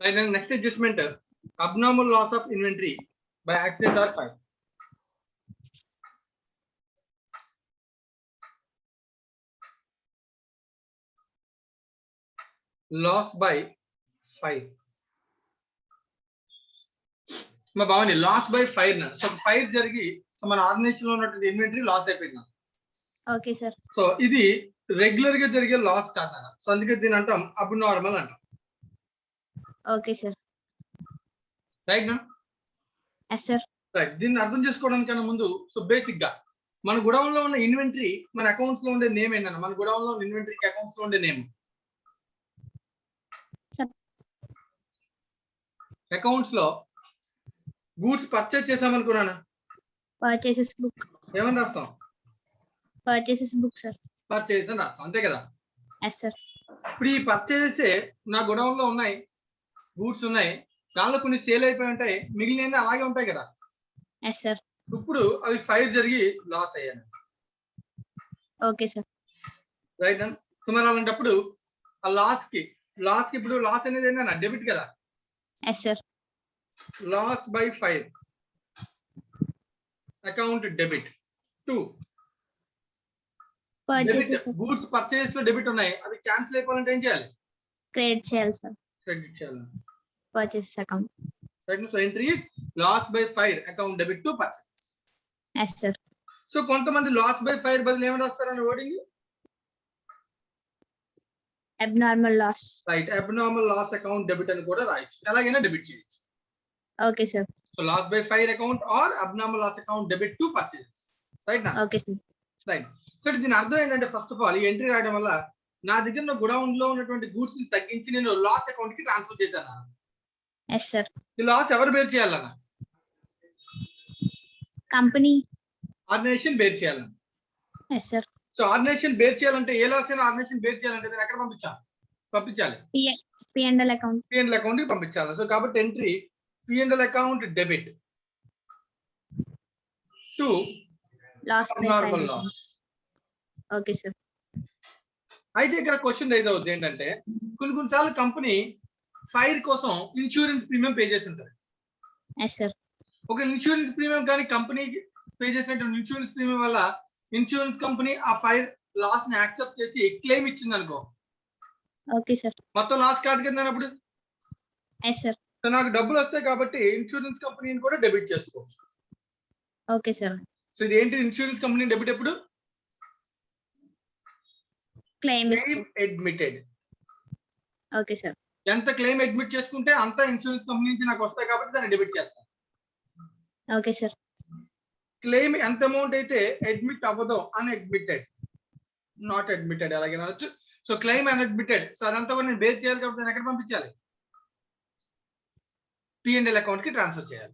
And then next adjustment, abnormal loss of inventory by accident or fire. Loss by fire. మా బావని loss by fire నా so fire జరిగి మన organisation లో ఉన్నటువంటి ఇన్వెంటరీ లాస్ అయిపోయింది. Okay sir. సో ఇది రెగ్యులర్ గా జరిగే లాస్ కాదన్న. సో అందుకే దీని అంటాం అబ్నార్మల్ అంటాం. Okay sir. రైట్ నా? Yes sir. రైట్. దీన్ని అర్థం చేసుకోవడానికన్నా ముందు సో బేసిక్ గా మన గోడౌన్ లో ఉన్న ఇన్వెంటరీ మన అకౌంట్స్ లో ఉండే నేమ్ ఏంటన్నా? మన గోడౌన్ లో ఉన్న ఇన్వెంటరీకి అకౌంట్స్ లో ఉండే నేమ్ అకౌంట్స్ లో గూడ్స్ పర్చేస్ చేసామనుకున్నాను. Purchases book. ఏమని రాస్తాం? Purchases book sir. పర్చేస్ అని రాస్తాం అంతే కదా? Yes sir. ఇప్పుడు ఈ పర్చేస్ నా గోడౌన్ లో ఉన్నాయి, గూడ్స్ ఉన్నాయి, దానిలో కొన్ని సేల్ అయిపోయి ఉంటాయి, మిగిలిన అలాగే ఉంటాయి కదా? Yes sir. ఇప్పుడు అవి ఫైర్ జరిగి లాస్ అయ్యాను. Okay sir. Right and so మరి అలాంటప్పుడు ఆ లాస్ కి ఇప్పుడు లాస్ అనేది ఏంటన్నా? డెబిట్ కదా? Yes sir. Loss by fire account debit to goods purchase లో డెబిట్ ఉన్నాయి, అవి క్యాన్సిల్ అయిపోవాలంటే ఏం చేయాలి? క్రెడిట్ చేయాలి సార్. క్రెడిట్ చేయాలి. Purchase account. Right. So entry is loss by fire account debit to purchase. Yes sir. So కొంతమంది loss by fire బదులు ఏమని రాస్తారని wording? Abnormal loss. Right. Abnormal loss account debit అని కూడా రాయొచ్చు, ఎలాగైనా డెబిట్ చేయొచ్చు. Okay sir. So loss by fire account or abnormal loss account debit to purchase. Right నా? Okay sir. రైట్. సో దీని అర్థం ఏంటంటే ఫస్ట్ ఆఫ్ ఆల్ ఈ ఎంట్రీ రాయడం వల్ల నా దగ్గర ఉన్న గోడౌన్ లో ఉన్నటువంటి గూడ్స్ ని తగ్గించి నేను లాస్ అకౌంట్ కి ట్రాన్స్ఫర్ చేశాను. Yes sir. ఈ లాస్ ఎవరు బేర్ చేయాలన్నా? కంపెనీ ఆర్గనైజేషన్ బేర్ చేయాలన్నా. Yes sir. So organisation bear చేయాలంటే ఏ లాస్ అయినా ఆర్గనైజేషన్ బేర్ చేయాలంటే నేను ఎక్కడ పంపించాలి? P&L account. P&L అకౌంట్ కి పంపించాలి. సో కాబట్టి entry P&L account debit to loss by normal loss. Okay sir. అయితే ఇక్కడ క్వశ్చన్ రైజ్ అవుతుంది ఏంటంటే కొన్నిసార్లు కంపెనీ ఫైర్ కోసం ఇన్సూరెన్స్ ప్రీమియం పే చేసి ఉంటారు. Yes sir. ఒక ఇన్సూరెన్స్ ప్రీమియం కానీ కంపెనీ పే చేసినటువంటి ఇన్సూరెన్స్ ప్రీమియం వల్ల ఇన్సూరెన్స్ కంపెనీ ఆ ఫైర్ లాస్ ని యాక్సెప్ట్ చేసి క్లెయిమ్ ఇచ్చింది అనుకో. Okay sir. మొత్తం లాస్ కాదు కదా అప్పుడు. Yes sir. సో నాకు డబ్బులు వస్తాయి కాబట్టి ఇన్సూరెన్స్ కంపెనీని కూడా డెబిట్ చేసుకోవచ్చు. Okay sir. సో ఇది ఏంటి? ఇన్సూరెన్స్ కంపెనీ డెబిట్ ఎప్పుడు? Claim admitted. Okay sir. ఎంత క్లెయిమ్ అడ్మిట్ చేసుకుంటే అంత ఇన్సూరెన్స్ కంపెనీ నుంచి నాకు వస్తాయి కాబట్టి దాన్ని డెబిట్ చేస్తాను. Okay sir. క్లెయిమ్ ఎంత అమౌంట్ అయితే అడ్మిట్ అవ్వదో అన్అడ్మిటెడ్, నాట్ అడ్మిటెడ్ అలాగే అనొచ్చు. So claim అన్అడ్మిటెడ్. సో అదంతా కూడా నేను బేర్ చేయాలి కాబట్టి దాన్ని ఎక్కడ పంపించాలి? P&L అకౌంట్ కి ట్రాన్స్ఫర్ చేయాలి.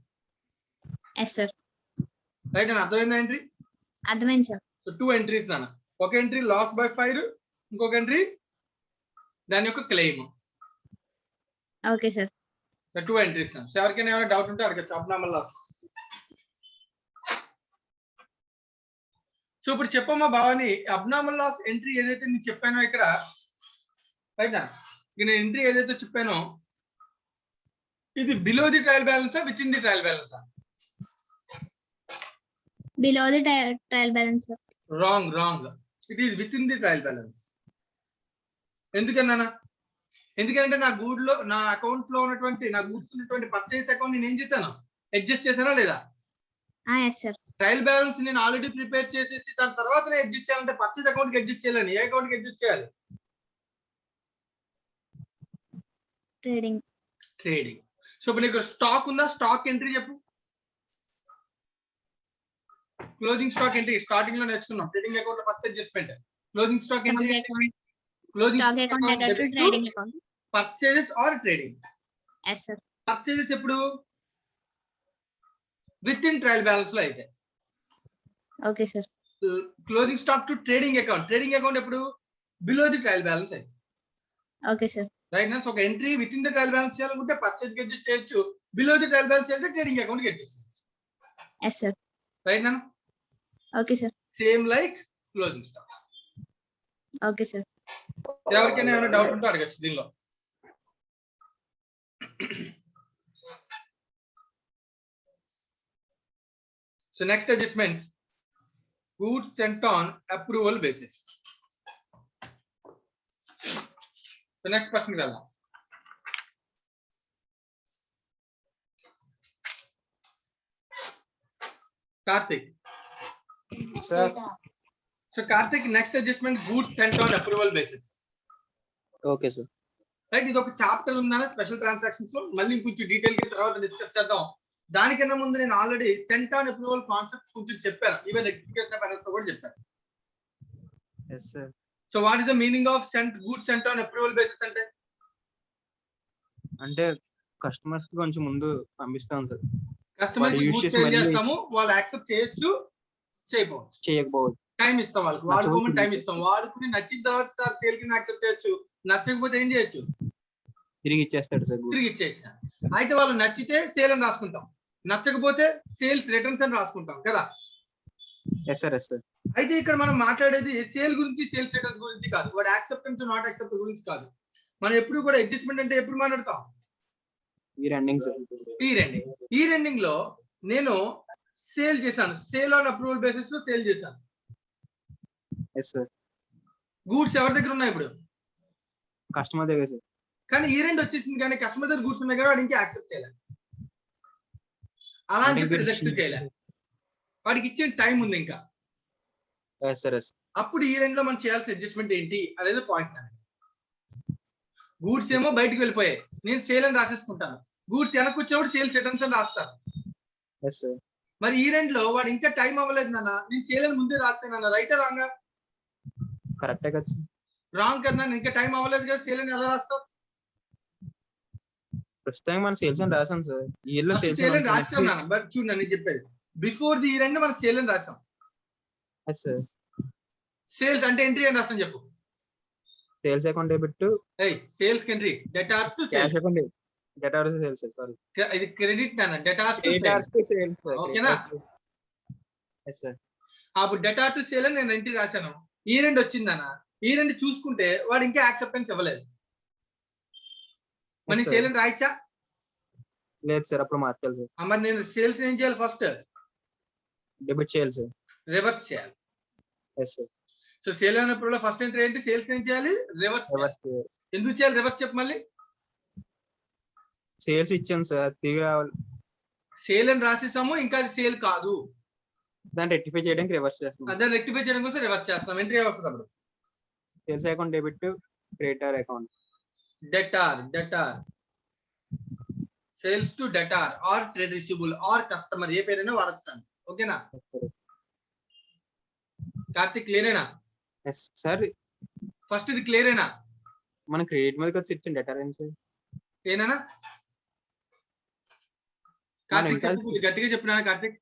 Yes sir. రైట్ అని అర్థమైందా ఎంట్రీ? అర్థమైంది సార్. సో 2 ఎంట్రీస్ నాన్న. ఒక ఎంట్రీ లాస్ బై ఫైర్, ఇంకొక ఎంట్రీ దాని యొక్క claim. Okay sir. So 2 entries నాన్న. సో ఎవరికైనా ఏమైనా డౌట్ ఉంటే అడగచ్చు. Abnormal loss. సో ఇప్పుడు చెప్పమ్మా భావాని, అబ్నార్మల్ లాస్ ఎంట్రీ ఏదైతే నేను చెప్పానో ఇక్కడ రైట్ నా, నేను ఎంట్రీ ఏదైతే చెప్పానో ఇది బిలో ది ట్రయల్ బ్యాలెన్సా విత్ ఇన్ ది ట్రయల్ బ్యాలెన్సా? Below the trial balance. Wrong. It is within the trial balance. ఎందుకన్నా? ఎందుకంటే నా అకౌంట్ లో ఉన్నటువంటి నా గూడ్స్ ఉన్నటువంటి పర్చేస్ అకౌంట్ నేను ఏం చేశాను? అడ్జస్ట్ చేశానా లేదా? Yes sir. ట్రయల్ బ్యాలెన్స్ నేను ఆల్రెడీ ప్రిపేర్ చేసేసి దాని తర్వాత నేను అడ్జస్ట్ చేయాలంటే పర్చేస్ అకౌంట్ కి అడ్జస్ట్ చేయాలని. ఏ అకౌంట్ కి అడ్జస్ట్ చేయాలి? ట్రేడింగ్. సో ఇప్పుడు నీకు స్టాక్ ఉందా? స్టాక్ ఎంట్రీ చెప్పు. క్లోజింగ్ స్టాక్ ఎంట్రీ స్టార్టింగ్ లో నేర్చుకున్నాం. ట్రేడింగ్ అకౌంట్ లో first adjustment. Closing stock entry purchases or trading. Yes sir. Purchases ఎప్పుడు? విత్ ఇన్ ట్రయల్ బ్యాలెన్స్ లో అయితే. Okay sir. Closing stock to trading account ఎప్పుడు? Below the trial balance అయితే. Okay sir. Right నా? ఒక entry within the trial balance చేయాలనుకుంటే purchase కి adjust చేయొచ్చు, బిలో ది ట్రయల్ బ్యాలెన్స్ అంటే ట్రేడింగ్ అకౌంట్ కి అడ్జస్ట్ చేయొచ్చు. Yes sir. రైట్ నా? Okay sir. Same like closing stock. Okay sir. ఎవరికైనా ఏమైనా డౌట్ ఉంటే అడగచ్చు దీనిలో. So next adjustments, goods sent on approval basis. So next person వెళ్దాం. Karthik. Sir. So Karthik, next adjustment, goods sent on approval basis. Okay sir. Right, ఇది ఒక chapter ఉందన్న special transactions లో మళ్ళీ ఇంకొంచెం డీటెయిల్ గా తర్వాత డిస్కస్ చేద్దాం. దానికన్నా ముందు నేను already sent on approval concept కొంచెం చెప్పాను, ఈవెన్ రెక్టిఫికేషన్ ఆఫ్ ఎర్రర్స్ కూడా చెప్పాను. Yes sir. So what is the meaning of goods sent on approval basis అంటే? అంటే కస్టమర్స్ కి కొంచెం ముందు పంపిస్తాం సార్. కస్టమర్ వాళ్ళు use గూడ్స్ చేసి సేల్ మళ్ళీ- చేస్తాము, వాళ్ళు యాక్సెప్ట్ చేయొచ్చు, చేయకపోవచ్చు. చేయకపోవచ్చు. టైం ఇస్తాం వాళ్ళకి, వాడుకోమని టైం ఇస్తాం. వాడుకుని నచ్చిన తర్వాత సార్ సేల్ కింద యాక్సెప్ట్ చేయొచ్చు, నచ్చకపోతే ఏం చేయొచ్చు? తిరిగి ఇచ్చేస్తాడు సార్. తిరిగి ఇచ్చేయచ్చు. అయితే వాళ్ళు నచ్చితే సేల్ అని రాసుకుంటాం, నచ్చకపోతే సేల్స్ రిటర్న్స్ అని రాసుకుంటాం కదా. Yes sir. Yes sir. అయితే ఇక్కడ మనం మాట్లాడేది సేల్ గురించి, సేల్స్ రిటర్న్స్ గురించి కాదు, వాడు యాక్సెప్టెన్స్ నాట్ యాక్సెప్ట్ గురించి కాదు. మనం ఎప్పుడు కూడా అడ్జస్ట్మెంట్ అంటే ఎప్పుడు మాట్లాడతాం? ఈ రెండింగ్ సార్. ఈ రెండింగ్ లో నేను సేల్ చేశాను, సేల్ ఆన్ అప్రూవల్ బేసిస్ లో సేల్ చేశాను. Yes sir. గూడ్స్ ఎవరి దగ్గర ఉన్నాయి ఇప్పుడు? కస్టమర్ దగ్గర సార్. కానీ ఈ రెండు వచ్చేసింది, కానీ కస్టమర్ దగ్గర గూడ్స్ ఉన్నాయి కదా, వాడు ఇంకా యాక్సెప్ట్ చేయలేదు, అలా అని చెప్పి రిజెక్ట్ చేయలేదు, వాడికి ఇచ్చే టైం ఉంది ఇంకా. Yes sir. ఎస్. అప్పుడు ఈ రెండులో మనం చేయాల్సిన అడ్జస్ట్మెంట్ ఏంటి అనేది పాయింట్. గూడ్స్ ఏమో బయటకు వెళ్ళిపోయాయి, నేను సేల్ అని రాసేసుకుంటాను. గూడ్స్ వెనక్కి వచ్చినప్పుడు సేల్స్ రిటర్న్స్ అని రాస్తాను. Yes sir. మరి ఈ రెండులో వాడు ఇంకా టైం అవ్వలేదు నాన్న, నేను సేల్ అని ముందే రాస్తాను, రైటా రాంగా? కరెక్టే కదా సార్. రాంగ్ కదా, ఇంకా టైం అవ్వలేదు కదా, సేల్ అని ఎలా రాస్తావు? ప్రస్తుతం మనం సేల్స్ అని రాసాం సార్. ఈ ఇయర్ లో సేల్స్ సేల్ అని రాస్తాం నాన్న, బట్ చూడు నేను చెప్పేది, బిఫోర్ ది ఇయర్ ఎండ్ మనం సేల్ అని రాసాం. Yes sir. సేల్స్ అంటే ఎంట్రీ అని రాస్తాం చెప్పు. Sales account debit, sales entry, debtors to cash sales. Account debtor sales sorry. ఇది క్రెడిట్ నాన్న, debtors to debtors sales. To sales sir. ఓకేనా? Yes sir. అప్పుడు డెటార్ టు సేల్ అని నేను ఎంట్రీ రాశాను. ఈ రెండు వచ్చిందన్న, ఈ రెండు చూసుకుంటే వాడు ఇంకా యాక్సెప్టెన్స్ ఇవ్వలేదు, మరి సేల్ అని రాయచ్చా? లేదు సార్, అప్పుడు మార్చాలి సార్. మరి నేను సేల్స్ ఏం చేయాలి? ఫస్ట్ డెబిట్ చేయాలి సార్. రివర్స్ చేయాలి. Yes sir. సో సేల్ అయినప్పుడు ఫస్ట్ ఎంట్రీ ఏంటి? సేల్స్ ఏం చేయాలి? రివర్స్ చేయాలి. ఎందుకు చేయాలి రివర్స్? చెప్పు మళ్ళీ. సేల్స్ ఇచ్చాను సార్, తిరిగి రావాలి. సేల్ అని రాసేసాము, ఇంకా అది సేల్ కాదు, దాన్ని రెక్టిఫై చేయడానికి రివర్స్ చేస్తాం. అదే రెక్టిఫై చేయడం కోసం రివర్స్ చేస్తాం. ఎంట్రీ వస్తుంది అప్పుడు sales account debit creditor account. Debtor sales to debtor or trade receivable or customer, ఏ పేరైనా వాడచ్చు. ఓకేనా కార్తిక్? క్లియరేనా? Yes sir. ఫస్ట్ ఇది క్లియరేనా? మన క్రెడిట్ మీద వచ్చి ఇచ్చిన డెటార్ ఏంటి సార్? ఏనా కార్తిక్? చెప్పు, కొంచెం గట్టిగా చెప్పినా కార్తిక్.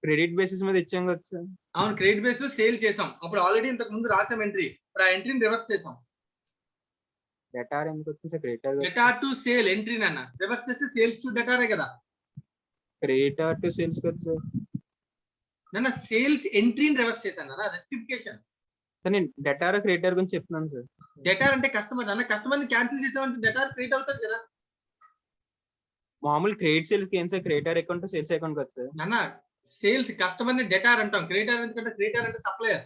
క్రెడిట్ బేసిస్ మీద ఇచ్చాం కదా సార్. అవును, క్రెడిట్ బేస్ లో సేల్ చేసాం, అప్పుడు ఆల్రెడీ ఇంతకు ముందు రాసాం ఎంట్రీ, ఇప్పుడు ఆ ఎంట్రీని రివర్స్ చేసాం. డెటార్ ఎందుకు వచ్చింది sir? Creditor debtor to sale entry నాన్న, రివర్స్ చేస్తే సేల్స్ టు డెటారే కదా. క్రెడిటర్ టు సేల్స్ కదా సార్. నాన్న సేల్స్ ఎంట్రీని రివర్స్ చేశాను నాన్న, రెక్టిఫికేషన్. సార్ నేను డెటార్ క్రెడిటర్ గురించి చెప్తున్నాను సార్. డెటార్ అంటే కస్టమర్ అన్న, కస్టమర్ ని క్యాన్సిల్ చేసామంటే డెటార్ క్రియేట్ అవుతుంది కదా. మామూలు క్రెడిట్ సేల్స్ కి ఏం sir? Creditor account sales account కదా సార్. నాన్న సేల్స్ కస్టమర్ ని డెటార్ అంటాం, క్రియేటర్ ఎందుకంటే క్రియేటర్ అంటే సప్లయర్.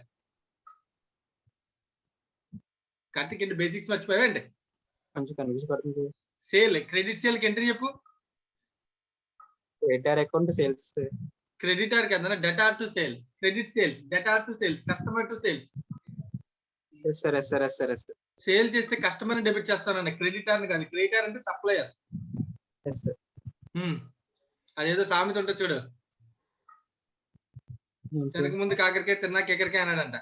కార్తిక్ ఏంటి బేసిక్స్ మర్చిపోయావండి? కొంచెం కన్ఫ్యూజ్ పడుతుంది సార్. సేల్ క్రెడిట్ సేల్ కి ఎంట్రీ చెప్పు. Creditor account sales. క్రెడిటర్ కదా, debtor to sales, credit sales, debtor to sales, customer to sales. Yes sir. Yes sir. Yes sir. Yes sir. Sale చేస్తే customer ని debit చేస్తానన్న, creditor ని కాదు. Creditor అంటే supplier. Yes sir. అదేదో సామెత ఉంటుంది చూడు, తినక ముందు కాకరికాయ తిన్నాక ఎకరికాయ అన్నాడంట.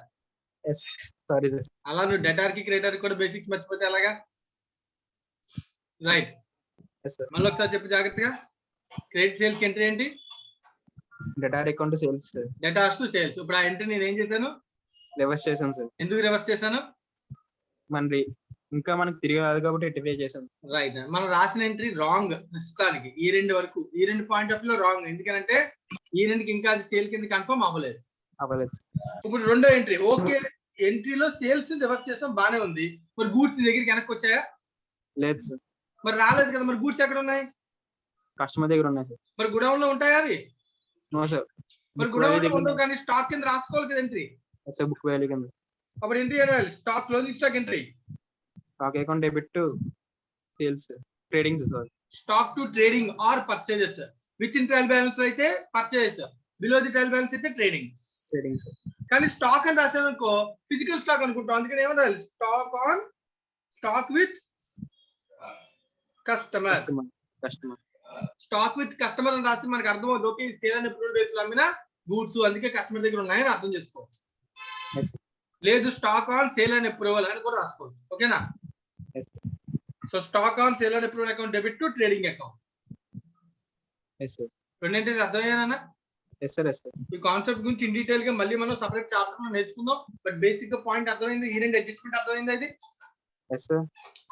Sorry sir. అలా నువ్వు డెటార్ కి క్రెడిటర్ కూడా బేసిక్స్ మర్చిపోతే ఎలాగా? రైట్, మళ్ళీ ఒకసారి చెప్పు జాగ్రత్తగా. క్రెడిట్ సేల్ కి ఎంట్రీ ఏంటి? Debtor account sales. Debtors to sales. ఇప్పుడు ఆ ఎంట్రీ నేను ఏం చేశాను? రివర్స్ చేశాను సార్. ఎందుకు రివర్స్ చేశాను? మన ఇంకా మనకి తిరిగి రాదు కాబట్టి రెక్టిఫై చేశాను. రైట్, మనం రాసిన ఎంట్రీ రాంగ్ ప్రస్తుతానికి, ఈ రెండు వరకు, ఈ రెండు పాయింట్ ఆఫ్ లో రాంగ్. ఎందుకంటే ఈ రెండుకి ఇంకా అది సేల్ కింద కన్ఫర్మ్ అవ్వలేదు. ఇప్పుడు రెండో ఎంట్రీ ఓకే, ఎంట్రీలో సేల్స్ రివర్స్ చేస్తాం, బానే ఉంది. మరి గూడ్స్ దగ్గరికి వెనక్కి వచ్చాయా? లేదు సార్. మరి రాలేదు కదా, మరి గూడ్స్ ఎక్కడ ఉన్నాయి? కస్టమర్ దగ్గర ఉన్నాయి సార్. మరి గుడౌన్ లో ఉంటాయా అవి? No sir. మరి బుక్ గుడౌన్ వాల్యూ లో దగ్గర ఉండవు, కానీ స్టాక్ కింద రాసుకోవాలి కదా ఎంట్రీ. సార్ బుక్ వాల్యూ కింద. అప్పుడు ఎంట్రీ చేయాలి, stock closing stock entry. Stock account debit to sales trading sir. Stock to trading or purchases. Within trial balance అయితే purchases, below the trial balance అయితే trading. Trading sir. కానీ stock అని రాసాను అనుకో physical stock అనుకుంటాం, అందుకని ఏమన్నా stock on stock with customer. Customer stock with customer అని రాస్తే మనకు అర్థం అవుతుంది, okay sale and approval base లో అమ్మిన గూడ్స్, అందుకే కస్టమర్ దగ్గర ఉన్నాయని అర్థం చేసుకోవచ్చు. లేదు stock on sale and approval అని కూడా రాసుకోవచ్చు. ఓకేనా? So stock on sale and approval account debit to trading account. రెండింటి అర్థమయ్యానా? ఈ కాన్సెప్ట్ గురించి ఇన్ డీటెయిల్ గా మళ్ళీ మనం సెపరేట్ చాప్టర్ లో నేర్చుకుందాం. బట్ బేసిక్ గా పాయింట్ అర్థమైంది, ఈ రెండు అడ్జస్ట్మెంట్ అర్థమైంది. అది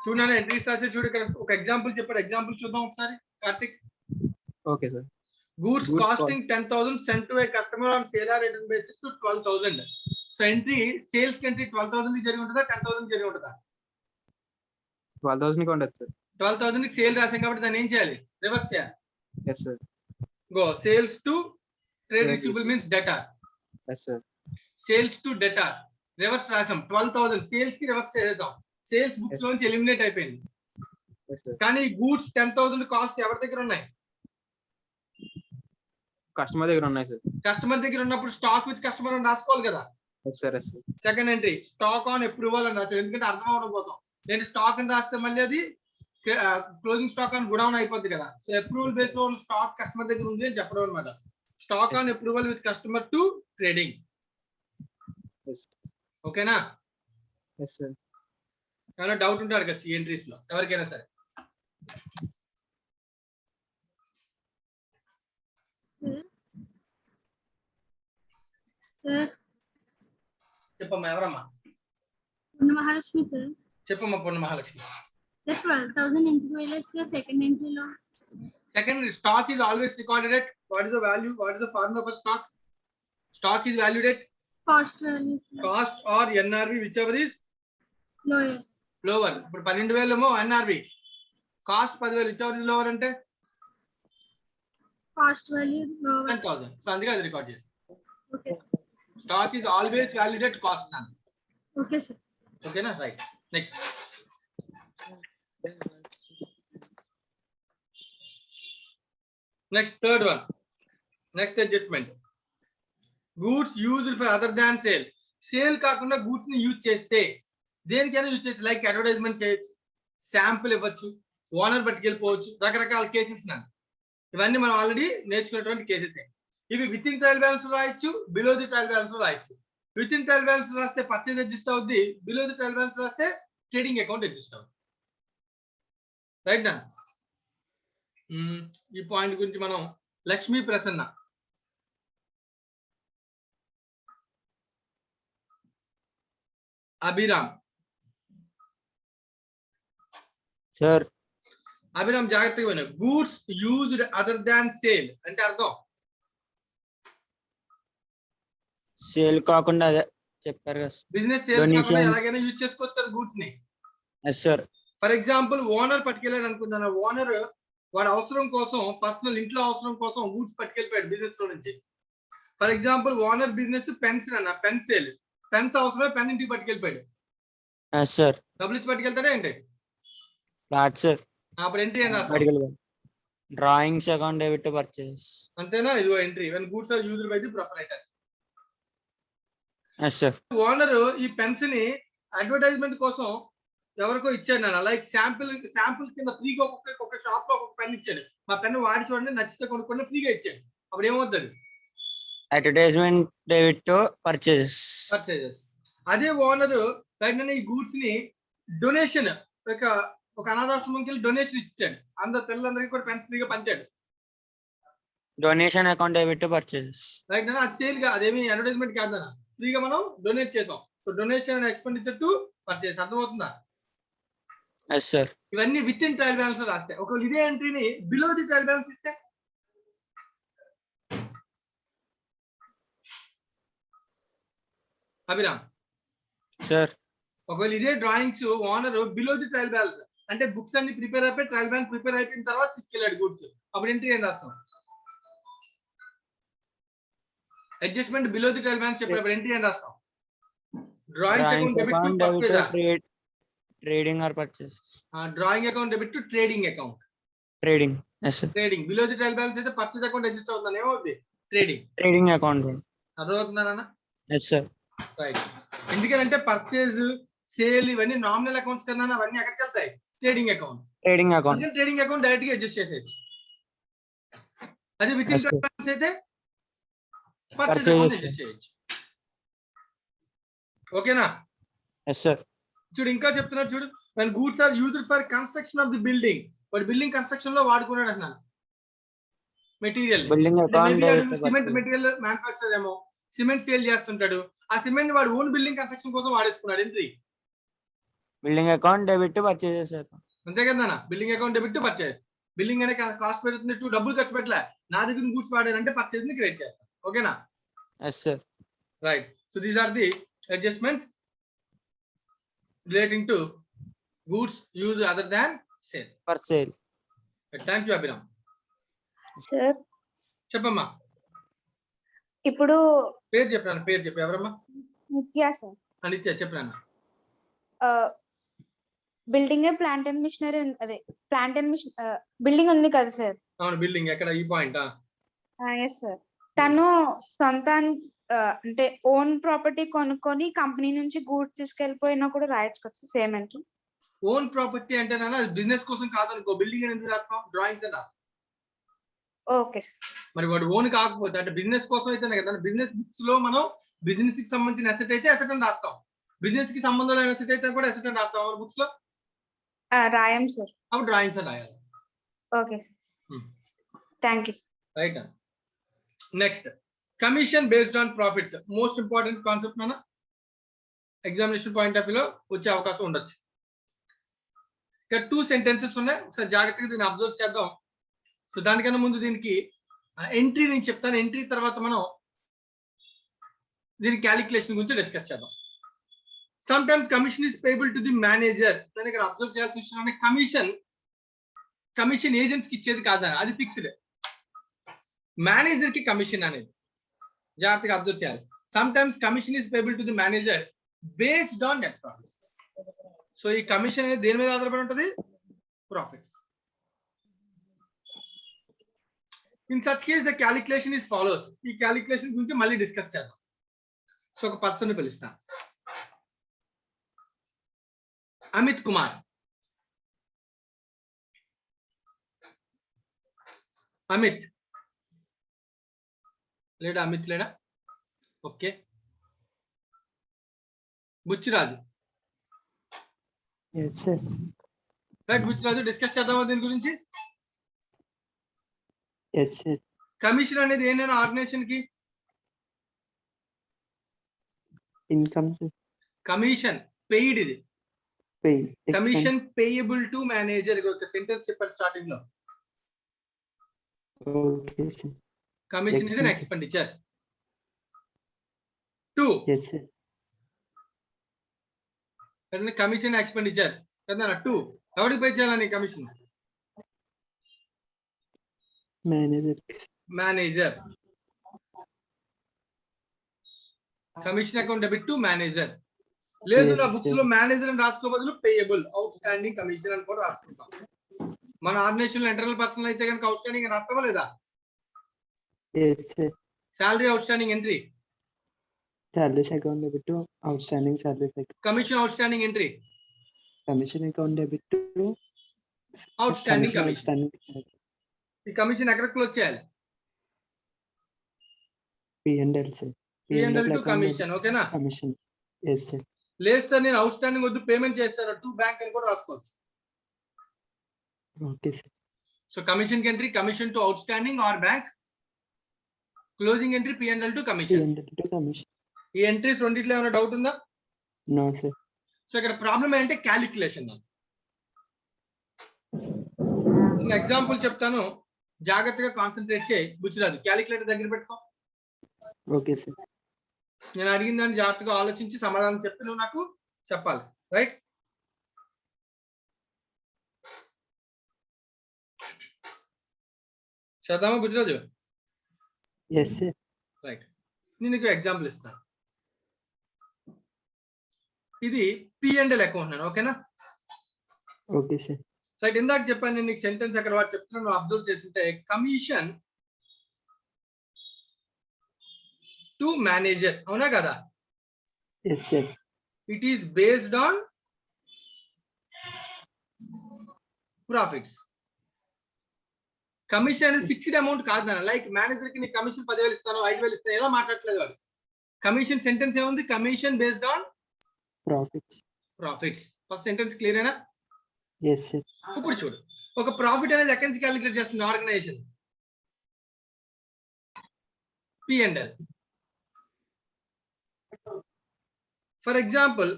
చూడండి, ఎంట్రీస్ రాసి చూడు. ఇక్కడ ఒక ఎగ్జాంపుల్ చెప్పాడు, ఎగ్జాంపుల్ చూద్దాం ఒకసారి Karthik. Okay sir. Goods costing 10,000 sent to a customer on sale or return basis to 12,000. So entry sales కి ఎంట్రీ 12,000 జరిగి ఉంటుందా, 10,000 జరిగి ఉంటుందా? 12,000 ఉండదు సార్. 12,000 కి సేల్ రాసాం కాబట్టి దాన్ని ఏం చేయాలి? రివర్స్ చేయాలి. Yes sir. Go sales to trade receivable means debtor. Yes sir. Sales to debtor reverse రాసాం. 12,000 సేల్స్ కి రివర్స్ చేసేసాం. సేల్స్ బుక్స్ లోంచి ఎలిమినేట్ అయిపోయింది. కానీ గూడ్స్ 10,000 కాస్ట్ ఎవరి దగ్గర ఉన్నాయి? కస్టమర్ దగ్గర ఉన్నాయి సార్. కస్టమర్ దగ్గర ఉన్నప్పుడు స్టాక్ విత్ కస్టమర్ అని రాసుకోవాలి కదా. Second entry stock on approval అని రాశారు, ఎందుకంటే అర్థం అవడం కోసం. నేను స్టాక్ అని రాస్తే మళ్ళీ అది క్లోజింగ్ స్టాక్ అని గుడౌన్ అయిపోద్ది కదా. సో అప్రూవల్ బేస్ లో స్టాక్ కస్టమర్ దగ్గర ఉంది అని చెప్పడం అనమాట. Stock on approval with customer to trading. ఓకేనా? ఏమైనా డౌట్ ఉంటే అడగచ్చు ఈ ఎంట్రీస్ లో ఎవరికైనా సరే. చెప్పమ్మా, ఎవరమ్మా? మహాలక్ష్మి సార్. చెప్పమ్మా పూర్ణ మహాలక్ష్మి. 12,000 ఎందుకు వేయలేదు సార్ సెకండ్ ఎంట్రీలో? Second, stock is always recorded at what is the value? What is the formula for stock? Stock is valued at cost value. cost or NRV, whichever is lower. lower. ఇప్పుడు 12,000 ఏమో NRV, cost 10,000, whichever is lower అంటే cost value lower. 10,000. So అందుకే అది record చేస్తాం. Okay sir. Stock is always valued at cost none. Okay sir. ఓకేనా? Right. Next third one. Next adjustment. Goods used for other than sale. Sale కాకుండా goods ని use చేస్తే దేనికైనా use చేయొచ్చు. Like advertisement చేయొచ్చు, శాంపుల్ ఇవ్వచ్చు, owner పట్టుకెళ్ళిపోవచ్చు, రకరకాల cases నన్ను. ఇవన్నీ మనం ఆల్రెడీ నేర్చుకున్నటువంటి కేసెస్. ఇవి విత్ ఇన్ ట్రయల్ బ్యాలెన్స్ రాయొచ్చు, బిలో ది ట్రయల్ బ్యాలెన్స్ రాయొచ్చు. విత్ ఇన్ ట్రయల్ బ్యాలెన్స్ రాస్తే పర్చేజ్ అడ్జస్ట్ అవుద్ది, బిలో ది ట్రయల్ బ్యాలెన్స్ రాస్తే ట్రేడింగ్ అకౌంట్ అడ్జస్ట్ అవుతుంది. రైట్ నా? ఈ పాయింట్ గురించి మనం లక్ష్మీ ప్రసన్న, అభిరామ్. సార్ అభిరామ్ జాగ్రత్తగా విను. Goods used other than sale అంటే అర్థం సేల్ కాకుండా అదే చెప్పారు కదా. బిజినెస్ సేల్ కాకుండా ఎలాగైనా యూజ్ చేసుకోవచ్చు కదా గూడ్స్ ని. Yes sir. For example owner పట్టుకెళ్ళాడు అనుకుందాను. ఓనర్ వాడి అవసరం కోసం, పర్సనల్ ఇంట్లో అవసరం కోసం గూడ్స్ పట్టుకెళ్ళిపోయాడు బిజినెస్ లో నుంచి. For example owner business pens అన్న, పెన్ సేల్, పెన్స్ అవసరమే, పెన్ ఇంటికి పట్టుకెళ్ళిపోయాడు. Yes sir. డబ్బులు ఇచ్చి పట్టుకెళ్తాడా ఏంటి? Flat sir. అప్పుడు ఎంట్రీ అని రాస్తాం. Drawings account debit purchase. అంతేనా? ఇదిగో entry. When goods are used by the proprietor. Yes sir. Owner ఈ పెన్స్ ని అడ్వర్టైజ్మెంట్ కోసం ఎవరికో ఇచ్చాడు నాన్న. లైక్ శాంపుల్ కింద ఫ్రీగా ఒక్కొక్క షాప్ లో ఒక్కొక్క పెన్ ఇచ్చాడు. మా పెన్ వాడి చూడండి, నచ్చితే కొనుక్కొని ఫ్రీగా ఇచ్చాడు. అప్పుడు ఏమవుతుంది? Advertisement debit to purchases. అదే ఓనర్ ఈ గూడ్స్ ని డొనేషన్, ఒక అనాథాశ్రమంకి వెళ్ళి డొనేషన్ ఇచ్చాడు. అందరు పిల్లలందరికీ కూడా పెన్స్ ఫ్రీగా పంచాడు. Donation account debit to purchases. Right అన్న? అది సేల్ గా, అదేమి అడ్వర్టైజ్మెంట్ కాదన్న, ఫ్రీగా మనం డొనేట్ చేసాం. So donation expenditure to purchase. అర్థమవుతుందా? Yes sir. ఇవన్నీ విత్ ఇన్ ట్రయల్ బ్యాలెన్స్ లో రాస్తాయి. ఒకవేళ ఇదే ఎంట్రీని బిలో ది ట్రయల్ బ్యాలెన్స్ ఇస్తే అభిరామ్ సార్. ఒకవేళ ఇదే drawings owner below the trial balance అంటే బుక్స్ అన్ని ప్రిపేర్ అయిపోయి ట్రయల్ బ్యాలెన్స్ ప్రిపేర్ అయిపోయిన తర్వాత తీసుకెళ్ళాడు గూడ్స్. అప్పుడు ఎంట్రీ ఏం రాస్తాం? Adjustment below the trial balance చెప్పినప్పుడు ఎంట్రీ ఏం రాస్తాం? Drawing drawings account debit to account debit purchase. Trading or purchase. Drawing account debit to trading account. Trading. Yes sir. Trading below the trial balance అయితే purchase account adjust అవుతుంది, ఏమవుతుంది? Trading. Trading account. అర్థమవుతుందా? Yes sir. Right. ఎందుకంటే purchase, sale ఇవన్నీ nominal accounts కన్నా అవన్నీ ఎక్కడికి వెళ్తాయి? Trading account. Trading account. Trading account direct గా అడ్జస్ట్ చేసేయచ్చు. అదే within Yes, sir. Trial balance అయితే పర్చేజ్ Purchase అకౌంట్ చేస్తాం. అడ్జస్ట్ చేయొచ్చు. ఓకేనా? Yes sir. చూడు ఇంకా చెప్తున్నారు చూడు. when goods are used for construction of the building, but building construction లో వాడుకున్నాడు అంటున్నాను. Material building account cement material manufacture ఏమో సిమెంట్ సేల్ చేస్తుంటాడు, ఆ సిమెంట్ వాడు ఓన్ బిల్డింగ్ కన్స్ట్రక్షన్ కోసం వాడేసుకున్నాడు. Entry building account debit purchase చేశారు. అంతే కదా? Building account debit purchase. Building అనే కాస్ట్ పెరుగుతుంది, టూ డబ్బులు ఖర్చు పెట్టలే, నా దగ్గర గూడ్స్ వాడారంటే పర్చేస్ ని క్రియేట్ చేస్తాను. ఓకేనా? Yes sir. Right. So these are the adjustments relating to goods used other than sale. For sale. Thank you Abhiram. Sir చెప్పమ్మా. ఇప్పుడు పేరు చెప్పాను, పేరు చెప్పు. ఎవరమ్మా? నిత్య సార్. నిత్య చెప్పాను. బిల్డింగ్ ప్లాంట్ అండ్ మిషనరీ అదే ప్లాంట్ అండ్ మిషన్ బిల్డింగ్ ఉంది కదా సార్? అవును, బిల్డింగ్ ఎక్కడ? ఈ పాయింట్. Yes sir. తను సొంత అంటే ఓన్ ప్రాపర్టీ కొనుక్కొని కంపెనీ నుంచి గూడ్స్ తీసుకెళ్లిపోయినా కూడా రాయొచ్చు కదా sir same entry? Own property అంటే బిజినెస్ కోసం కాదనుకో, బిల్డింగ్ అని ఎందుకు రాస్తాం? డ్రాయింగ్స్ అని రాస్తాం. Okay sir. మరి వాడు ఓన్ కాకపోతే అంటే బిజినెస్ కోసం అయితేనే కదా. బిజినెస్ బుక్స్ లో మనం బిజినెస్ కి సంబంధించిన అసెట్ అయితే అసెట్ అని రాస్తాం, బిజినెస్ కి సంబంధం లేని అసెట్ అయితే కూడా అసెట్ అని రాస్తాం మన బుక్స్ లో. రాయం సార్. అప్పుడు డ్రాయింగ్స్ అని రాయాలి. Okay sir. Thank you. Right. Next, commission based on profits. Most important concept మన ఎగ్జామినేషన్ పాయింట్ ఆఫ్ వ్యూలో వచ్చే అవకాశం ఉండొచ్చు. ఇక్కడ 2 సెంటెన్సెస్ ఉన్నాయి, ఒకసారి జాగ్రత్తగా దీన్ని అబ్జర్వ్ చేద్దాం. సో దానికన్నా ముందు దీనికి ఎంట్రీ నేను చెప్తాను. ఎంట్రీ తర్వాత మనం దీని క్యాలిక్యులేషన్ గురించి డిస్కస్ చేద్దాం. Some times commission is payable to the manager. నేను ఇక్కడ అబ్జర్వ్ చేయాల్సి వచ్చిన కమిషన్ ఏజెంట్స్ కి ఇచ్చేది కాదని, అది ఫిక్స్డ్. మేనేజర్ కి కమిషన్ అనేది జాగ్రత్తగా అబ్జర్వ్ చేయాలి. Some times commission is payable to the manager based on net profits. So ఈ కమిషన్ అనేది దేని మీద ఆధారపడి ఉంటుంది? Profits. In such case the calculation is follows. ఈ క్యాలిక్యులేషన్ గురించి మళ్ళీ డిస్కస్ చేద్దాం. సో ఒక పర్సన్ పిలుస్తాను, అమిత్ కుమార్. అమిత్ లేడా? అమిత్ లేడా? Okay. Buchiraju. Right. Buchiraju, discuss చేద్దామా దీని గురించి? కమిషన్ అనేది ఏంటంటే ఆర్గనైజేషన్ కి ఇన్కమ్ కమిషన్ పెయిడ్. ఇది కమిషన్ పేయబుల్ టు మేనేజర్. ఒక సెంటెన్స్ చెప్పారు స్టార్టింగ్ లో. Commission is an expenditure. 2 commission expenditure కదా. 2 ఎవరికి పే చేయాలని? Commission manager. Commission account debit to manager. లేదు నా బుక్స్ లో మేనేజర్ అని రాసుకో బదులు పేయబుల్, అవుట్ స్టాండింగ్ కమిషన్ అని కూడా రాసుకుంటాం. మన ఆర్గనైజేషన్ ఇంటర్నల్ పర్సనల్ అయితే కనుక అవుట్ స్టాండింగ్ అని రాస్తావా లేదా? Salary outstanding entry. Salaries account debit to outstanding salaries account. Commission outstanding entry. Commission account debit to outstanding commission. ఈ కమిషన్ ఎక్కడ క్లోజ్ చేయాలి? P&L sir. P&L to commission. ఓకేనా? Commission. Yes sir. లేదు sir నేను outstanding వద్దు payment చేస్తాను, to bank అని కూడా రాసుకోవచ్చు. Okay sir. So commission entry commission to outstanding or bank. Closing entry P&L to commission. P&L to commission. ఈ entries రెండిట్లో ఏమైనా డౌట్ ఉందా? No sir. సో ఇక్కడ ప్రాబ్లం ఏంటంటే క్యాలిక్యులేషన్. ఎగ్జాంపుల్ చెప్తాను, జాగ్రత్తగా కాన్సన్ట్రేట్ చేయి. బుచ్చిరాజు, క్యాలిక్యులేటర్ దగ్గర పెట్టుకో. Okay sir. నేను అడిగిన దాన్ని జాగ్రత్తగా ఆలోచించి సమాధానం చెప్పి నువ్వు నాకు చెప్పాలి. రైట్? చదవమా బుజ్జిరాజు? Yes sir. రైట్, నేను నీకు ఎగ్జాంపుల్ ఇస్తాను. ఇది P&L అకౌంట్ నేను, ఓకేనా? Okay sir. రైట్, ఇందాక చెప్పాను నేను నీకు సెంటెన్స్ అక్కడ వాడు చెప్తున్నాను, నువ్వు అబ్జర్వ్ చేస్తుంటే కమిషన్ టు మేనేజర్, అవునా కదా? Yes sir. It is based on profits. Commission అనేది ఫిక్స్డ్ అమౌంట్ కాదు నాన్న. లైక్ మేనేజర్ కి నీకు కమిషన్ 10,000 ఇస్తాను, 5,000 ఇస్తాను, ఎలా మాట్లాడట్లేదు వాడు. కమిషన్ సెంటెన్స్ ఏముంది? Commission based on profits. Profits. First sentence clear అయినా? Yes sir. ఇప్పుడు చూడు, ఒక ప్రాఫిట్ అనేది ఎక్కడి నుంచి క్యాలిక్యులేట్ చేస్తుంది organisation? P&L. For example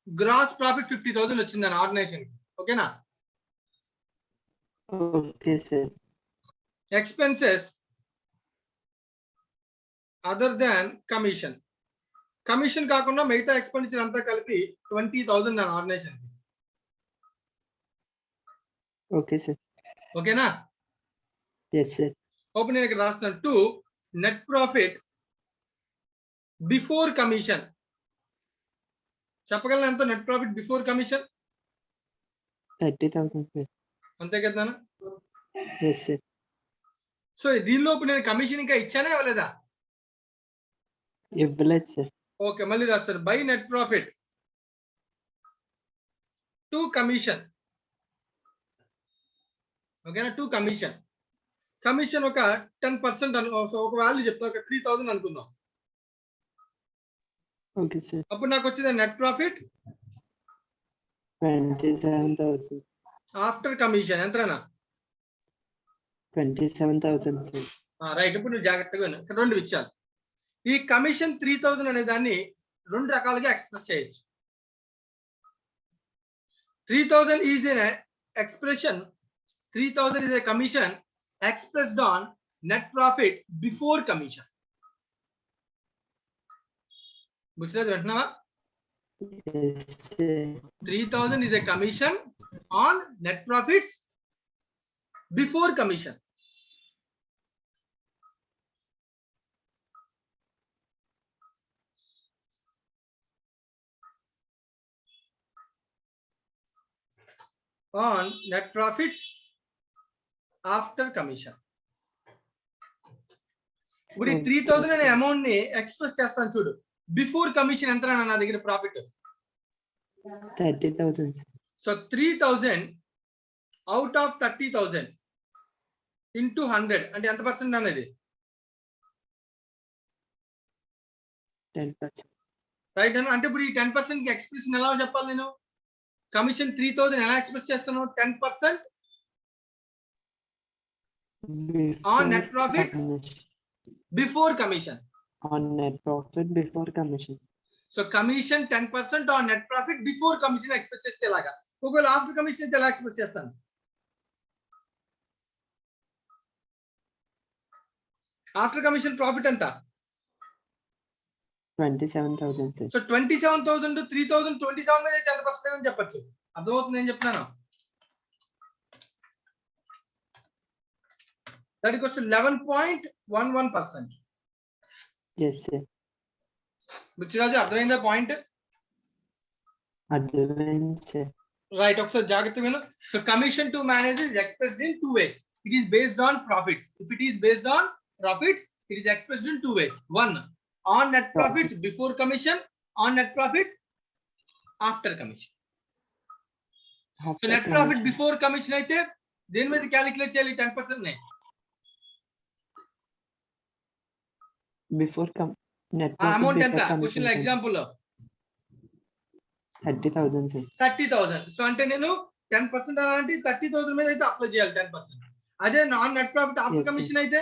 gross profit 50,000 వచ్చిందని ఆర్గనైజేషన్, ఓకేనా? Okay sir. Expenses other than commission, commission కాకుండా మిగతా ఎక్స్పెండిచర్ అంతా కలిపి 20,000 అని ఆర్గనైజేషన్, ఓకే సార్. ఓకేనా? Yes sir. ఓపెన్ నేను ఇక్కడ రాస్తున్నాను. To net profit before commission. చెప్పగలను ఎంత net profit before commission? 30,000 sir. అంతే కదా? Yes sir. సో దీనిలో ఇప్పుడు నేను కమిషన్ ఇంకా ఇచ్చానా ఇవ్వలేదా? ఇవ్వలేదు సార్. ఓకే, మళ్ళీ రాస్తారు. By net profit to commission, ఓకేనా? To commission. కమిషన్ ఒక 10% ఒక వాల్యూ చెప్తా, ఒక 3,000 అనుకుందాం. Okay sir. అప్పుడు నాకు వచ్చింది నెట్ ప్రాఫిట్ 27,000. ఆఫ్టర్ కమిషన్ ఎంతనా? 27,000 సార్. రైట్. ఇప్పుడు నువ్వు జాగ్రత్తగా విను. ఇక్కడ రెండు విషయాలు. ఈ కమిషన్ 3,000 అనే దాన్ని రెండు రకాలుగా ఎక్స్ప్రెస్ చేయొచ్చు. 3,000 is N expression, 3,000 is a commission expressed on net profit before commission. Buchiraju వింటున్నావా? Yes sir. 3,000 is a commission on net profits before commission. On net profits after commission. ఇప్పుడు 3,000 అనే అమౌంట్ ని ఎక్స్ప్రెస్ చేస్తాను చూడు. బిఫోర్ కమిషన్ ఎంత నా దగ్గర profit? 30,000 sir. So 3,000 out of 30,000 into 100 అంటే ఎంత పర్సెంట్ అనేది? 10%. రైట్ అన్న. అంటే ఇప్పుడు ఈ 10% కి ఎక్స్ప్రెషన్ ఎలా చెప్పాలి నేను? కమిషన్ 3,000 ఎలా ఎక్స్ప్రెస్ చేస్తాను? 10% on net profits before commission. On net profit before commission. So commission 10% on net profit before commission express చేస్తే ఎలాగా? ఒకవేళ ఆఫ్టర్ కమిషన్ అయితే ఎలా ఎక్స్ప్రెస్ చేస్తాను? ఆఫ్టర్ కమిషన్ ప్రాఫిట్ ఎంత? 27,000 సార్. సో 27,000 3,000 27 మీద అయితే ఎంత పర్సెంట్ అని చెప్పచ్చు. అర్థమవుతుంది నేను చెప్తున్నాను? That equals 11.11%. Yes sir. Buchiraju అర్థమైందా పాయింట్? అర్థమైంది సార్. రైట్, ఒకసారి జాగ్రత్తగా విను. So commission to manage is expressed in two ways. It is based on profits. If it is based on profits, it is expressed in two ways. One, on net profits before commission, on net profit after commission. So net profit before commission అయితే దేని మీద calculate చేయాలి? 10% నే. Before net ఆ amount ఎంత? Question లో example లో 30,000 sir. 30,000. So అంటే నేను 10% అలాంటి 30,000 మీద అయితే అప్లై చేయాలి 10%. అదే non net profit after Yes, sir. Commission అయితే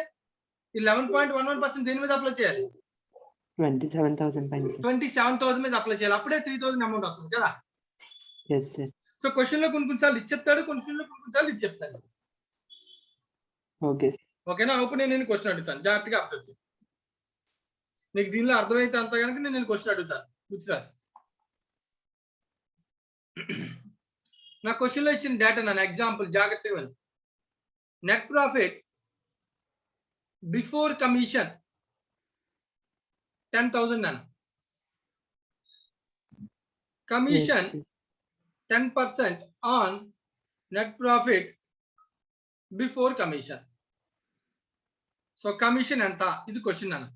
11.11% దేని మీద అప్లై చేయాలి? 27,000 పైన సార్. 27,000 మీద అప్లై చేయాలి. అప్పుడే 3,000 అమౌంట్ వస్తుంది కదా. Yes sir. సో క్వశ్చన్ లో కొన్ని కొన్నిసార్లు ఇది చెప్తాడు, క్వశ్చన్ లో కొన్ని కొన్నిసార్లు ఇది చెప్తాడు. ఓకే. ఓకేనా? ఇప్పుడు నేను క్వశ్చన్ అడుగుతాను, జాగ్రత్తగా అర్థం. నీకు దీనిలో అర్థమైతే అంత కనుక నేను క్వశ్చన్ అడుగుతాను. గుర్తురాసి నా క్వశ్చన్ లో ఇచ్చిన డేటా నన్ను ఎగ్జాంపుల్ జాగ్రత్తగా నెట్ ప్రాఫిట్ బిఫోర్ కమిషన్ 10,000 అన్న. Commission 10% on net profit before commission. So commission ఎంత? ఇది క్వశ్చన్ అన్న.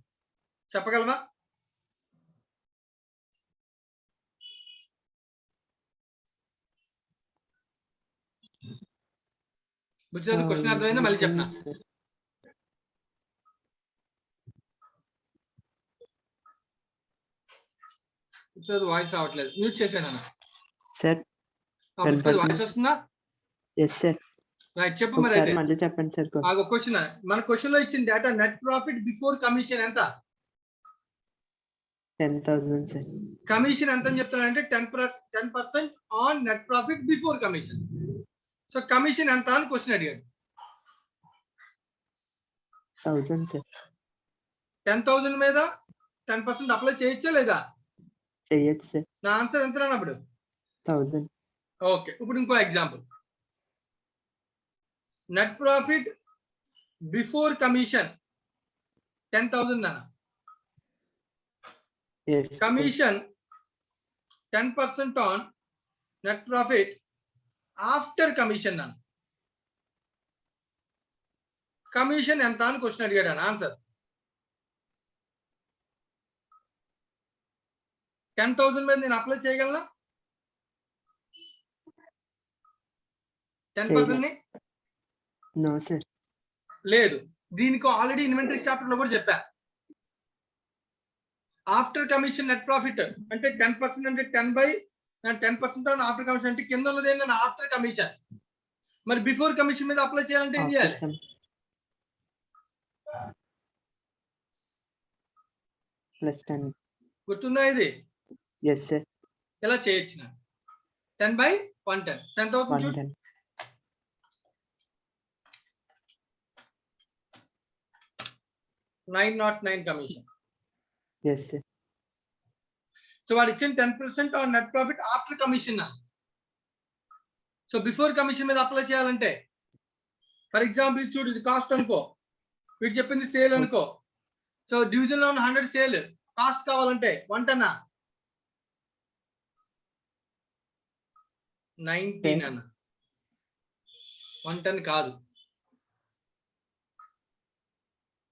చెప్పగలవా? బుజ్జి క్వశ్చన్ అర్థమైందా? మళ్ళీ చెప్పనా? వాయిస్ రావట్లేదు, మ్యూట్ చేశాను. సార్ వాయిస్ వస్తుందా? Yes sir. రైట్, చెప్పు మరి. అయితే మళ్ళీ చెప్పండి సార్. క్వశ్చన్, మన క్వశ్చన్ లో ఇచ్చిన data net profit before commission ఎంత? 10,000 సార్. కమిషన్ ఎంత అని చెప్తానంటే 10% on net profit before commission. So commission ఎంత అని క్వశ్చన్ అడిగాడు. 1,000 సార్. 10,000 మీద 10% అప్లై చేయొచ్చా లేదా? చేయొచ్చు సార్. నా ఆన్సర్ ఎంత అన్నప్పుడు 1,000. ఓకే, ఇప్పుడు ఇంకో example. Net profit before commission 10,000 అన్న. Yes. Commission 10% on net profit after commission అన్న. కమిషన్ ఎంత అని క్వశ్చన్ అడిగాడు అన్న. ఆన్సర్ 10,000 మీద నేను అప్లై చేయగలనా 10% ని? No sir. లేదు. దీనికి ఆల్రెడీ ఇన్వెంటరీ చాప్టర్ లో కూడా చెప్పా. ఆఫ్టర్ కమిషన్ నెట్ ప్రాఫిట్ అంటే 10% అంటే 10% ఆన్ ఆఫ్టర్ కమిషన్ అంటే కింద ఉన్నది ఏంటంటే ఆఫ్టర్ కమిషన్. మరి బిఫోర్ కమిషన్ మీద అప్లై చేయాలంటే ఏం చేయాలి? +10. గుర్తుందా ఇది? Yes sir. ఎలా చేయొచ్చు? 10/110 ఎంత అవుతుంది? 110. 909 కమిషన్. Yes sir. సో వాడు ఇచ్చిన 10% on net profit after commission. So before commission మీద అప్లై చేయాలంటే ఫర్ ఎగ్జాంపుల్ చూడు, ఇది కాస్ట్ అనుకో, వీడు చెప్పింది సేల్ అనుకో. సో డివిజన్ లో ఉన్న 100 సేల్, కాస్ట్ కావాలంటే 110 19 అన్న. 110 కాదు.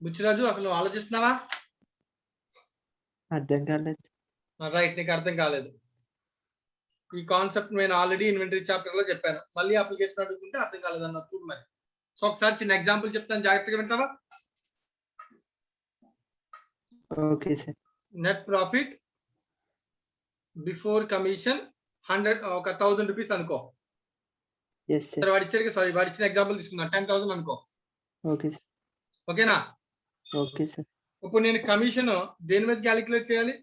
బుచ్చిరాజు అసలు నువ్వు ఆలోచిస్తున్నావా? అర్థం కాలేదు. రైట్, నీకు అర్థం కాలేదు. ఈ కాన్సెప్ట్ నేను ఆల్రెడీ ఇన్వెంటరీ చాప్టర్ లో చెప్పాను. మళ్ళీ అప్లికేషన్ అడుగుతుంటే అర్థం కాలేదన్న చూడు మరి. సో ఒకసారి చిన్న ఎగ్జాంపుల్ చెప్తాను, జాగ్రత్తగా వింటావా? Okay sir. Net profit before commission 1,000 rupees అనుకో. Yes sir. వాడు ఇచ్చిన ఎగ్జాంపుల్ తీసుకుందాం. 10,000 అనుకో. Okay sir. ఓకేనా? Okay sir. ఇప్పుడు నేను కమిషన్ దేని మీద క్యాలిక్యులేట్ చేయాలి?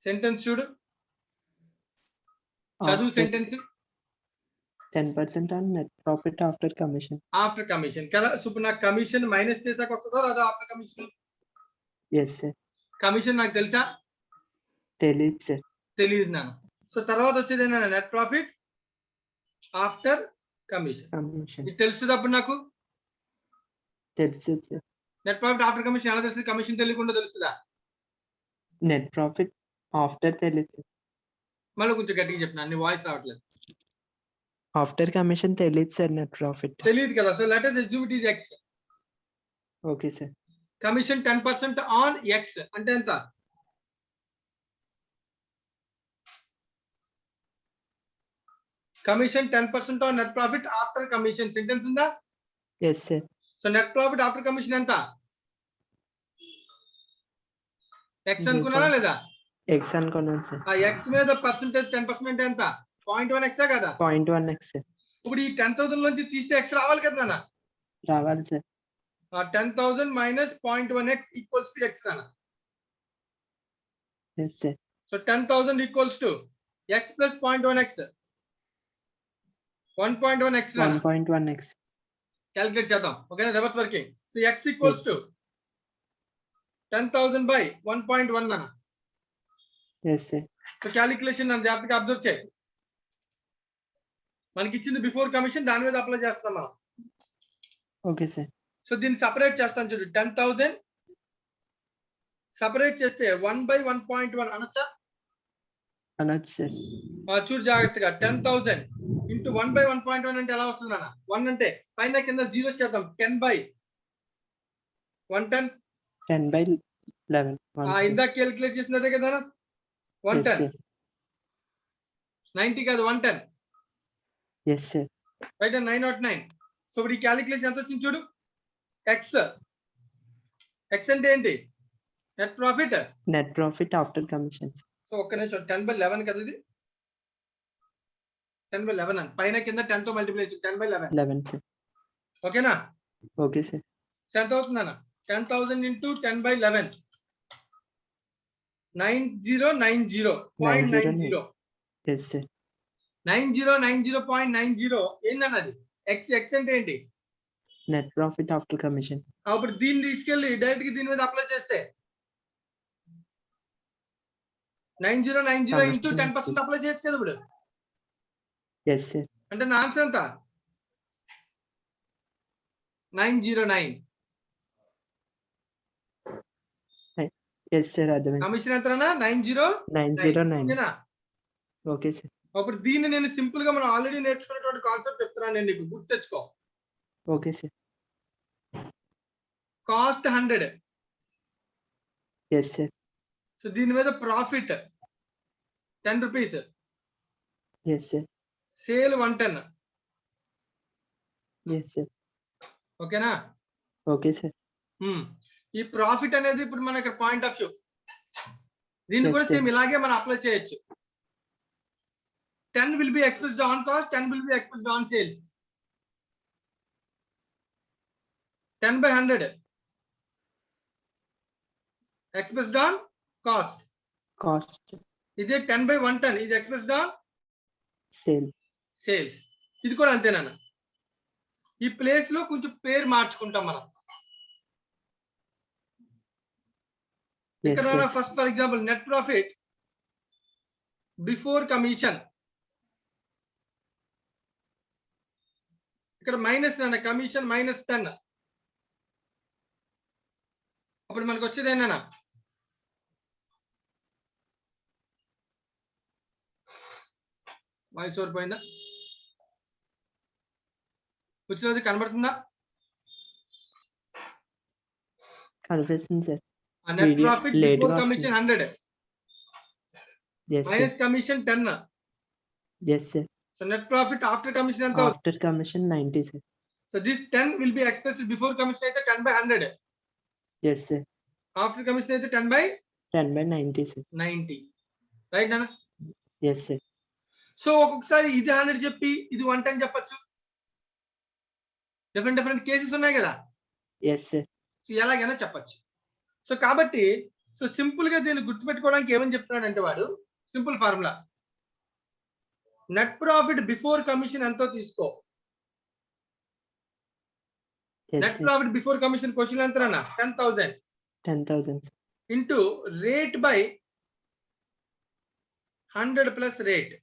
సెంటెన్స్ చూడు, చదువు sentence. 10% on net profit after commission. After commission కదా. సో ఇప్పుడు నాకు కమిషన్ మైనస్ చేసాక వస్తుందా లేదా after commission? Yes sir. Commission నాకు తెలుసా? తెలియదు సార్. తెలియదు నాన్న. సో తర్వాత వచ్చేది ఏంటంటే net profit after commission. Commission ఇది తెలుస్తుంది అప్పుడు నాకు. తెలుసు sir. Net profit after commission ఎలా తెలుస్తుంది? కమిషన్ తెలియకుండా తెలుస్తుందా? నెట్ ప్రాఫిట్ ఆఫ్టర్ తెలియదు సార్. మళ్ళీ కొంచెం గట్టిగా చెప్పిన, నీ వాయిస్ రావట్లేదు. ఆఫ్టర్ కమిషన్ తెలియదు సార్. నెట్ ప్రాఫిట్ తెలియదు కదా. So let us assume it is x. Okay sir. Commission 10% on x అంటే ఎంత? Commission 10% on net profit after commission. Sentence ఉందా? Yes sir. So net profit after commission ఎంత? x అనుకున్నారా లేదా? X అనుకున్నాను sir. ఆ x మీద పర్సెంటేజ్ 10% అంటే ఎంత? 0.1x కదా. 0.1x sir. ఇప్పుడు ఈ 10,000 నుంచి తీస్తే x రావాలి కదా నాన్న. రావాలి sir. 10,000 minus 0.1x equals to x నాన్న. Yes sir. So 10,000 equals to x plus 0.1x. 1.1x నాన్న. 1.1x. క్యాలిక్యులేట్ చేద్దాం. ఓకేనా? Reverse working. So x equals to 10,000 by 1.1 నాన్న. Yes sir. సో క్యాలిక్యులేషన్ నన్ను జాగ్రత్తగా అబ్జర్వ్ చేయి. మనకి ఇచ్చింది బిఫోర్ కమిషన్, దాని మీద అప్లై చేస్తాం మనం. Okay sir. సో దీన్ని సపరేట్ చేస్తాను చూడు 10,000 సపరేట్ చేస్తే 1/1.1 అనొచ్చా? అనొచ్చు సార్. చూడు జాగ్రత్తగా 10,000 ఇంటూ 1/1.1 అంటే ఎలా వస్తుంది నాన్న? 1 అంటే పైన కింద జీరో చేద్దాం 10/110. 10/11. ఇందాక క్యాలిక్యులేట్ చేసింది అదే కదా 110. 90 కాదు 110 ఎస్ సార్. రైట్ 909. సో ఇప్పుడు ఈ క్యాలిక్యులేషన్ ఎంత వచ్చింది చూడు. ఎక్స్ అంటే ఏంటి? Net profit. Net profit after commissions. So ఒక్క నిమిషం 10/11 కదా ఇది 10/11 అని పైన కింద 10 తో మల్టిప్లై చేసి 10/11 11 సార్. ఓకేనా? Okay sir. సో ఎంత అవుతుందన్న 10,000 ఇంటూ 10/11 9090.90. Yes sir. 9090.90 ఏంటన్నది? ఎక్స్ అంటే ఏంటి? Net profit after commission. అప్పుడు దీన్ని తీసుకెళ్ళి డైరెక్ట్ గా దీని మీద అప్లై చేస్తే 9090 ఇంటూ 10% అప్లై చేయొచ్చు కదా ఇప్పుడు. Yes sir. అంటే నా ఆన్సర్ ఎంత? 909. Yes sir. అర్థమైంది. కమిషన్ ఎంతనా? 909. 909. ఓకేనా? Okay sir. అప్పుడు దీన్ని నేను సింపుల్ గా మనం ఆల్రెడీ నేర్చుకున్నటువంటి కాన్సెప్ట్ చెప్తున్నాను నేను నీకు, గుర్తు తెచ్చుకో. Okay sir. Cost 100. Yes sir. So దీని మీద profit 10 rupees. Yes sir. Sale 110. Yes sir. ఓకేనా? Okay sir. ఈ ప్రాఫిట్ అనేది ఇప్పుడు మన ఇక్కడ పాయింట్ ఆఫ్ వ్యూ, దీన్ని కూడా Yes, sir. సేమ్ ఇలాగే మనం అప్లై చేయొచ్చు. 10 will be expressed on cost, 10 will be expressed on sales. 10/100 expressed on cost. Cost. ఇదే 10/110 is expressed on sale. sales. ఇది కూడా అంతేనా? ఈ ప్లేస్ లో కొంచెం పేరు మార్చుకుంటాం మనం. ఎస్ ఇక్కడ sir. First for example net profit before commission, ఇక్కడ మైనస్ అన్న కమిషన్ -10. అప్పుడు మనకు వచ్చేది ఏంటన్నా? వాయిస్ ఓవర్ పోయిందా? వచ్చినది కనబడుతుందా? కనిపిస్తుంది సార్. Net Video profit late before గా కమిషన్ వస్తుంది. 100 yes sir. Minus commission 10. Yes sir. So net profit after commission ఎంత అవుతుంది? After commission 90 sir. So this 10 will be expressed before commission అయితే 10/100, ఎస్ సార్. ఆఫ్టర్ కమిషన్ అయితే 10/90. 10/90 sir. Right నాన్న? Yes sir. So ఒక్కొక్కసారి ఇది 100 చెప్పి ఇది 110 చెప్పొచ్చు. డిఫరెంట్ కేసెస్ ఉన్నాయి కదా. Yes sir. సో ఎలాగైనా చెప్పొచ్చు. సో కాబట్టి సో సింపుల్ గా దీన్ని గుర్తుపెట్టుకోవడానికి ఏమని చెప్తున్నాడంటే వాడు simple formula, net profit before commission ఎంతో తీసుకో. Yes net sir. Profit before commission question ఎంత అన్న? 10,000 10,000 sir. Into rate by 100 plus rate.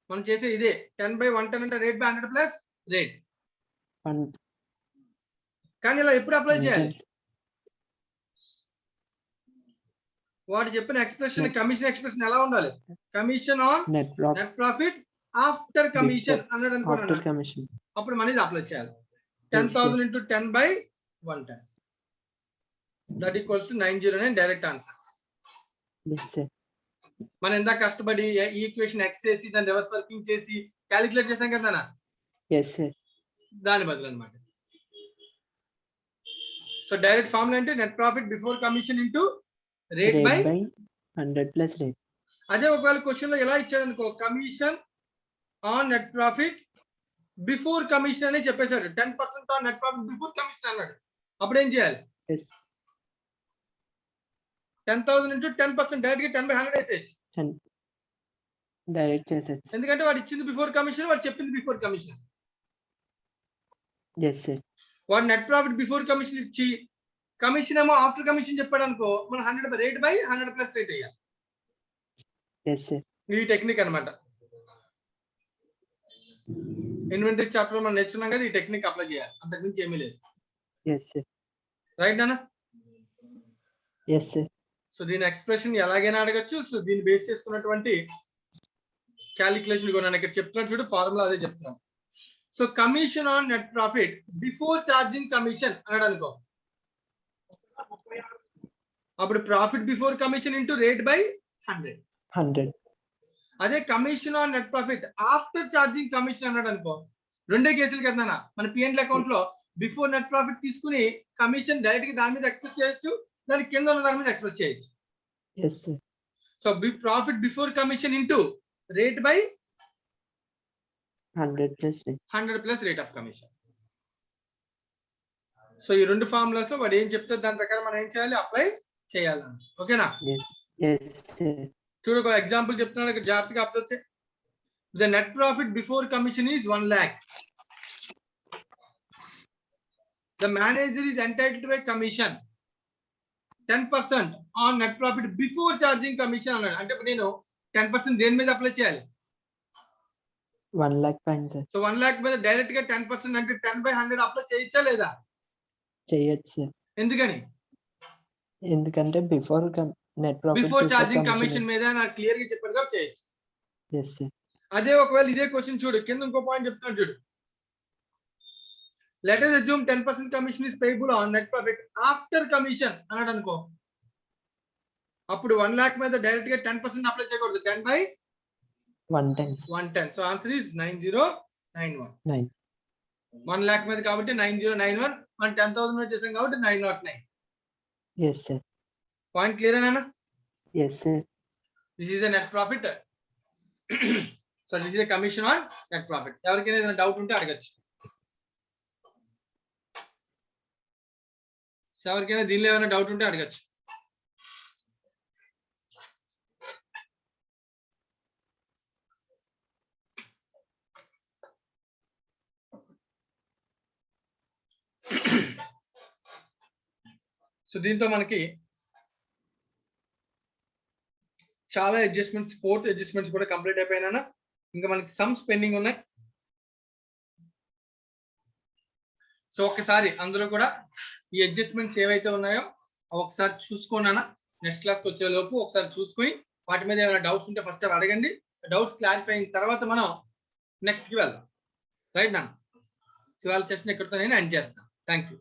మనం చేసే ఇదే 10/110 అంటే రేట్ బై 100 ప్లస్ రేట్. కానీ ఇలా ఎప్పుడు అప్లై చేయాలి? వాడు చెప్పిన ఎక్స్ప్రెషన్ కమిషన్ ఎక్స్ప్రెషన్ ఎలా ఉండాలి? Commission on net net profit after commission అన్నాడు అనుకున్నాను. After commission. అప్పుడు మనం ఇది అప్లై చేయాలి. 10,000 into 10/110 that equals to 909 direct answer. Yes sir. మనం ఎంత కష్టపడి ఈ ఈక్వేషన్ ఎక్స్ చేసి దాన్ని రివర్స్ వర్కింగ్ చేసి క్యాలిక్యులేట్ చేసాం కదా, ఎస్ సార్. దాని బదులు అనమాట. సో డైరెక్ట్ ఫార్ములా అంటే net profit before commission into rate by 100 plus rate. అదే ఒకవేళ క్వశ్చన్ లో ఎలా ఇచ్చాడు అనుకో, commission on net profit before commission అని చెప్పేశాడు. 10% on net profit before commission అన్నాడు. అప్పుడు ఏం చేయాలి? ఎస్. 10,000 ఇంటూ 10% డైరెక్ట్ గా 10/100 వేసేయచ్చు. డైరెక్ట్ చేసేది. ఎందుకంటే వాడు ఇచ్చింది బిఫోర్ కమిషన్, వాడు చెప్పింది బిఫోర్ కమిషన్. Yes sir. వాడు నెట్ ప్రాఫిట్ బిఫోర్ కమిషన్ ఇచ్చి కమిషన్ ఏమో ఆఫ్టర్ కమిషన్ చెప్పాడు అనుకో, మనం 100 రేట్ బై 100 ప్లస్ రేట్ అయ్యాలి. Yes sir. ఈ టెక్నిక్ అన్నమాట. ఇన్వెంటరీ చాప్టర్ మనం నేర్చుకున్నాం కదా, ఈ టెక్నిక్ అప్లై చేయాలి, అంతకు మించి ఏమీ లేదు. ఎస్ సార్ రైట్ నాన్న? ఎస్ సార్ సో దీని ఎక్స్ప్రెషన్ ఎలాగైనా అడగచ్చు. సో దీన్ని బేస్ చేసుకున్నటువంటి క్యాలిక్యులేషన్ కూడా నేను ఇక్కడ చెప్తున్నాను చూడు, ఫార్ములా అదే చెప్తున్నాను. So commission on net profit before charging commission అన్నాడు అనుకో, అప్పుడు profit before commission into rate by 100. 100. అదే commission on net profit after charging commission అన్నాడు అనుకో, రెండే కేసులు కదా మన పిఎన్ఎల్ అకౌంట్ లో బిఫోర్ నెట్ ప్రాఫిట్ తీసుకుని కమిషన్ డైరెక్ట్ గా దాని మీద ఎక్స్ప్రెస్ చేయొచ్చు, దాని కింద ఉన్న దాని మీద ఎక్స్ప్రెస్ చేయొచ్చు. Yes sir so profit before commission into rate by 100 plus 100 plus rate of commission. So ఈ రెండు ఫార్ములాస్ లో వాడు ఏం చెప్తారు దాని ప్రకారం మనం ఏం చేయాలి, అప్లై చేయాలి. ఓకేనా? ఎస్ సార్ చూడు ఒక ఎగ్జాంపుల్ చెప్తున్నాడు, ఇక్కడ జాగ్రత్తగా అబ్జర్వ్ చేయి. The net profit before commission is 1 lakh. The manager is entitled by commission 10% on net profit before charging commission అన్నాడు. అంటే ఇప్పుడు నేను 10% దేని మీద అప్లై చేయాలి? 1 lakh పైన సార్ సో 1 lakh మీద డైరెక్ట్ గా 10% అంటే 10/100 అప్లై చేయొచ్చా లేదా? చేయొచ్చు సార్. ఎందుకని? ఎందుకంటే before net profit before charging commission మీద నాకు క్లియర్ గా చెప్పారు కాబట్టి చేయొచ్చు. ఎస్ సార్ అదే ఒకవేళ ఇదే క్వశ్చన్ చూడు, కింద ఇంకో పాయింట్ చెప్తాను చూడు. Let us assume 10% commission is payable on net profit after commission అన్నాడు అనుకో, అప్పుడు 1 lakh మీద డైరెక్ట్ గా 10% అప్లై చేయకూడదు, 110 10/110. So answer is 9091. 9 1 lakh మీద కాబట్టి 9091, మనం 10,000 మీద చేసాం కాబట్టి 909. ఎస్ సార్ పాయింట్ క్లియర్ అయినా? Yes sir this is the net profit. So this is commission on net profit. ఎవరికైనా ఏదైనా డౌట్ ఉంటే అడగచ్చు. సో ఎవరికైనా దీనిలో ఏమైనా డౌట్ ఉంటే అడగచ్చు. సో దీంతో మనకి చాలా అడ్జస్ట్మెంట్స్, 4th అడ్జస్ట్మెంట్స్ కూడా కంప్లీట్ అయిపోయినా, ఇంకా మనకి సమ్స్ పెండింగ్ ఉన్నాయి. సో ఒక్కసారి అందరూ కూడా ఈ అడ్జస్ట్మెంట్స్ ఏవైతే ఉన్నాయో ఒకసారి చూసుకోనా, నెక్స్ట్ క్లాస్కి వచ్చే లోపు ఒకసారి చూసుకుని వాటి మీద ఏమైనా డౌట్స్ ఉంటే ఫస్ట్ అడగండి. డౌట్స్ క్లారిఫై అయిన తర్వాత మనం నెక్స్ట్ కి వెళ్దాం. రైట్ నా? సో వాళ్ళ సెషన్ ఎక్కడితో నేను ఎండ్ చేస్తాను. Thank you.